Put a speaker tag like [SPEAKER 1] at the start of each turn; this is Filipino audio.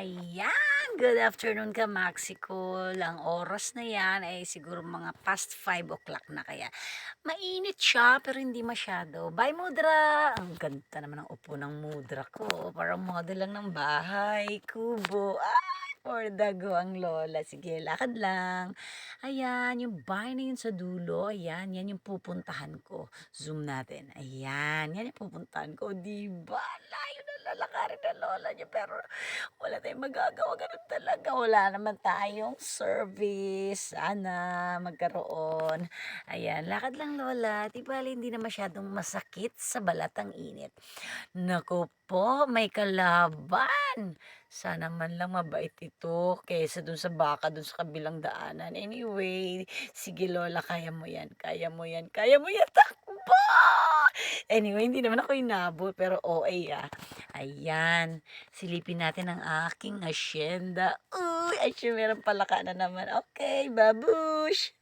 [SPEAKER 1] Ayan, good afternoon ka Mexico. Ang oras na yan ay siguro mga past 5 o'clock na kaya. Mainit siya pero hindi masyado. Bye Mudra! Ang ganda naman ng upo ng Mudra ko. Parang model lang ng bahay. Kubo. Ay, for the go ang lola. Sige, lakad lang. Ayan, yung bahay na yun sa dulo. Ayan, yan yung pupuntahan ko. Zoom natin. Ayan, yan yung pupuntahan ko. Diba? Layo na lalakarin ng lola niya. Pero wala tayong magagawa, ganun talaga. Wala naman tayong service. Sana magkaroon. Ayan, lakad lang lola. Di bali, hindi na masyadong masakit sa balat ang init. Naku po, may kalaban. Sana man lang mabait ito kaysa dun sa baka dun sa kabilang daanan. Anyway, sige lola, kaya mo yan, kaya mo yan, kaya mo yan, takbo! Anyway, hindi naman ako inabot pero OA. Ayan, silipin natin ang aking asyenda. Uy, ay meron palaka na naman. Okay, babush!